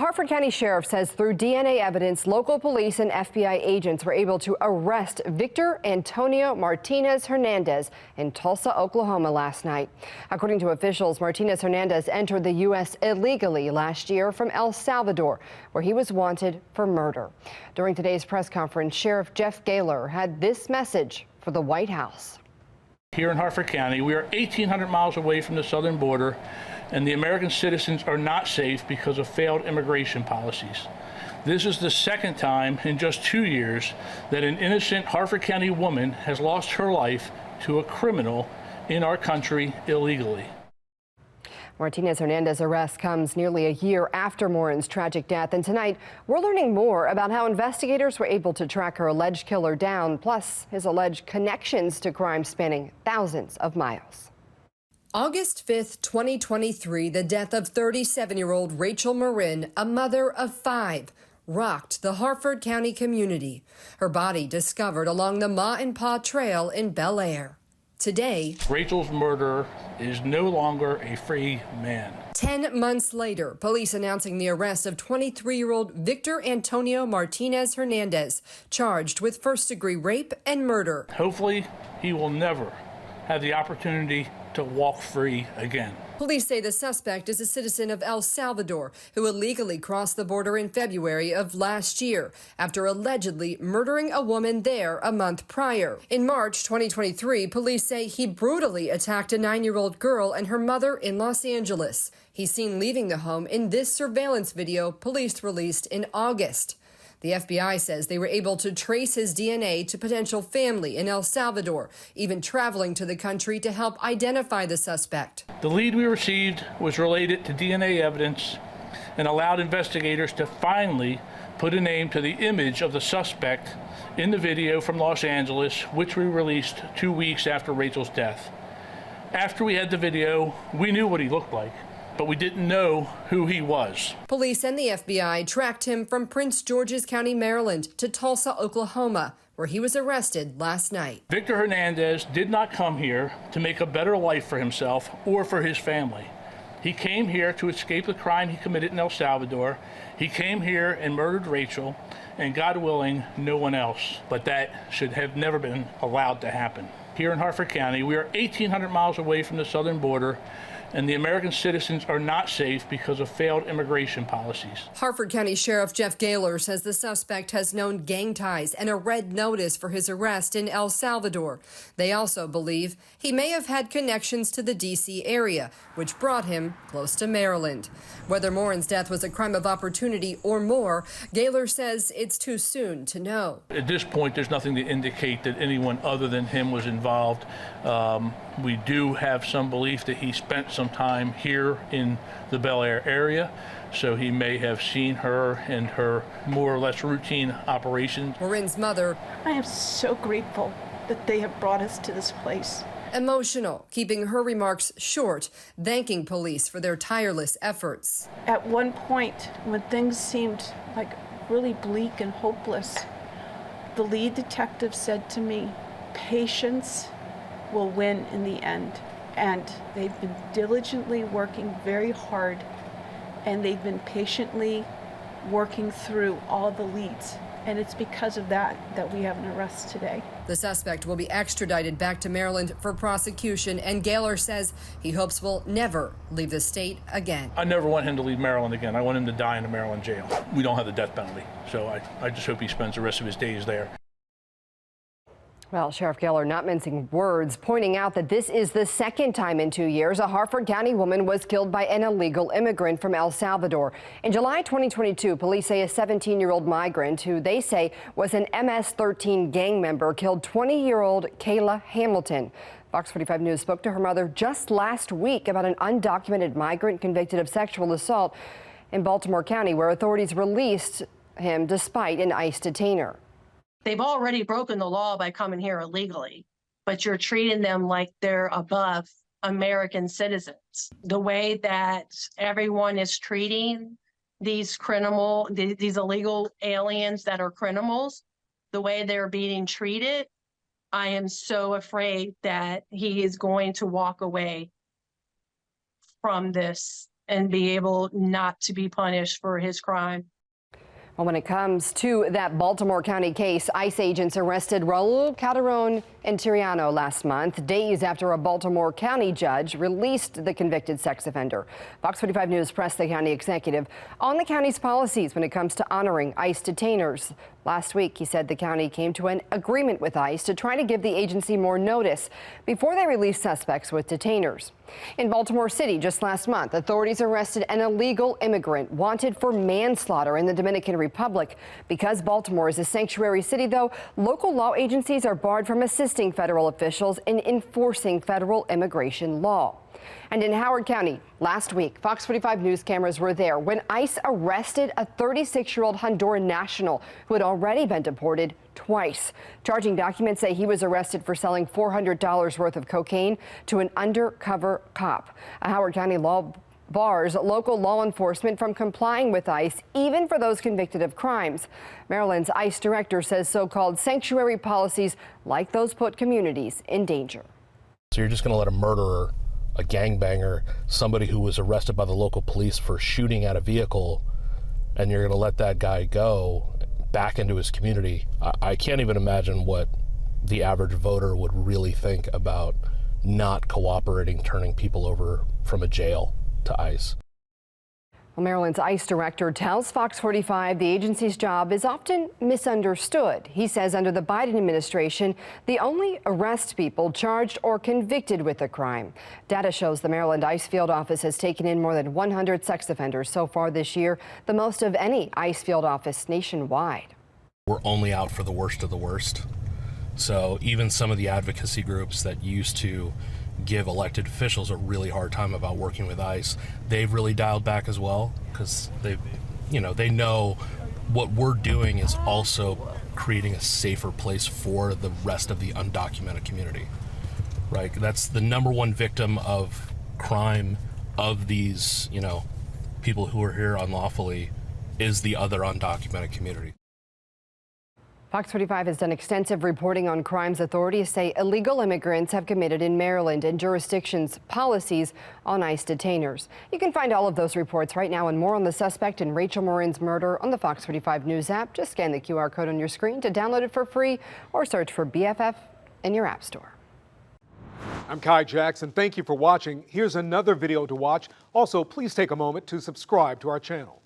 Harford County Sheriff says through DNA evidence, local police and FBI agents were able to arrest Victor Antonio Martinez-Hernandez in Tulsa, Oklahoma last night. According to officials, Martinez-Hernandez entered the U.S. illegally last year from El Salvador, where he was wanted for murder. During today's press conference, Sheriff Jeff Gaylor had this message for the White House. Here in Harford County, we are 1,800 miles away from the southern border, and the American citizens are not safe because of failed immigration policies. This is the second time in just 2 years that an innocent Harford County woman has lost her life to a criminal in our country illegally. Martinez-Hernandez's arrest comes nearly a year after Morin's tragic death, and tonight we're learning more about how investigators were able to track her alleged killer down, plus his alleged connections to crime spanning thousands of miles. August 5th, 2023, the death of 37-year-old Rachel Morin, a mother of 5, rocked the Harford County community. Her body discovered along the Ma and Pa Trail in Bel Air. Today, Rachel's murderer is no longer a free man. 10 months later, police announcing the arrest of 23-year-old Victor Antonio Martinez-Hernandez, charged with first-degree rape and murder. Hopefully, he will never have the opportunity to walk free again. Police say the suspect is a citizen of El Salvador who illegally crossed the border in February of last year after allegedly murdering a woman there a month prior. In March 2023, police say he brutally attacked a 9-year-old girl and her mother in Los Angeles. He's seen leaving the home in this surveillance video police released in August. The FBI says they were able to trace his DNA to potential family in El Salvador, even traveling to the country to help identify the suspect. The lead we received was related to DNA evidence and allowed investigators to finally put a name to the image of the suspect in the video from Los Angeles, which we released 2 weeks after Rachel's death. After we had the video, we knew what he looked like, but we didn't know who he was. Police and the FBI tracked him from Prince George's County, Maryland to Tulsa, Oklahoma, where he was arrested last night. Victor Hernandez did not come here to make a better life for himself or for his family. He came here to escape the crime he committed in El Salvador. He came here and murdered Rachel, and God willing, no one else. But that should have never been allowed to happen. Here in Harford County, we are 1,800 miles away from the southern border, and the American citizens are not safe because of failed immigration policies. Harford County Sheriff Jeff Gaylor says the suspect has known gang ties and a red notice for his arrest in El Salvador. They also believe he may have had connections to the D.C. area, which brought him close to Maryland. Whether Morin's death was a crime of opportunity or more, Gaylor says it's too soon to know. At this point, there's nothing to indicate that anyone other than him was involved. We do have some belief that he spent some time here in the Bel Air area, so he may have seen her in her more or less routine operations. Morin's mother, I am so grateful that they have brought us to this place. Emotional, keeping her remarks short, thanking police for their tireless efforts. At one point, when things seemed like really bleak and hopeless, the lead detective said to me, "Patience will win in the end." And they've been diligently working very hard, and they've been patiently working through all the leads. And it's because of that that we have an arrest today. The suspect will be extradited back to Maryland for prosecution, and Gaylor says he hopes will never leave the state again. I never want him to leave Maryland again. I want him to die in a Maryland jail. We don't have the death penalty, so I just hope he spends the rest of his days there. Well, Sheriff Gaylor not mincing words, pointing out that this is the second time in 2 years a Harford County woman was killed by an illegal immigrant from El Salvador. In July 2022, police say a 17-year-old migrant who they say was an MS-13 gang member killed 20-year-old Kayla Hamilton. Fox 45 News spoke to her mother just last week about an undocumented migrant convicted of sexual assault in Baltimore County, where authorities released him despite an ICE detainer. They've already broken the law by coming here illegally, but you're treating them like they're above American citizens. The way that everyone is treating these illegal aliens that are criminals, the way they're being treated, I am so afraid that he is going to walk away from this and be able not to be punished for his crime. Well, when it comes to that Baltimore County case, ICE agents arrested Raul Calderon and Tiriano last month, days after a Baltimore County judge released the convicted sex offender. Fox 45 News pressed the county executive on the county's policies when it comes to honoring ICE detainers. Last week, he said the county came to an agreement with ICE to try to give the agency more notice before they release suspects with detainers. In Baltimore City just last month, authorities arrested an illegal immigrant wanted for manslaughter in the Dominican Republic. Because Baltimore is a sanctuary city, though, local law agencies are barred from assisting federal officials in enforcing federal immigration law. And in Howard County last week, Fox 45 News cameras were there when ICE arrested a 36-year-old Honduran national who had already been deported twice. Charging documents say he was arrested for selling $400 worth of cocaine to an undercover cop. A Howard County law bars local law enforcement from complying with ICE, even for those convicted of crimes. Maryland's ICE director says so-called sanctuary policies like those put communities in danger. So you're just going to let a murderer, a gangbanger, somebody who was arrested by the local police for shooting at a vehicle, and you're going to let that guy go back into his community? I can't even imagine what the average voter would really think about not cooperating, turning people over from a jail to ICE. Well, Maryland's ICE director tells Fox 45 the agency's job is often misunderstood. He says under the Biden administration, they only arrest people charged or convicted with a crime. Data shows the Maryland ICE field office has taken in more than 100 sex offenders so far this year, the most of any ICE field office nationwide. We're only out for the worst of the worst. So even some of the advocacy groups that used to give elected officials a really hard time about working with ICE, they've really dialed back as well, because they know what we're doing is also creating a safer place for the rest of the undocumented community, right? That's the number one victim of crime of these, people who are here unlawfully, is the other undocumented community. Fox 45 has done extensive reporting on crimes authorities say illegal immigrants have committed in Maryland and jurisdictions' policies on ICE detainers. You can find all of those reports right now and more on the suspect in Rachel Morin's murder on the Fox 45 News app. Just scan the QR code on your screen to download it for free or search for BFF in your app store. I'm Kai Jackson. Thank you for watching. Here's another video to watch. Also, please take a moment to subscribe to our channel.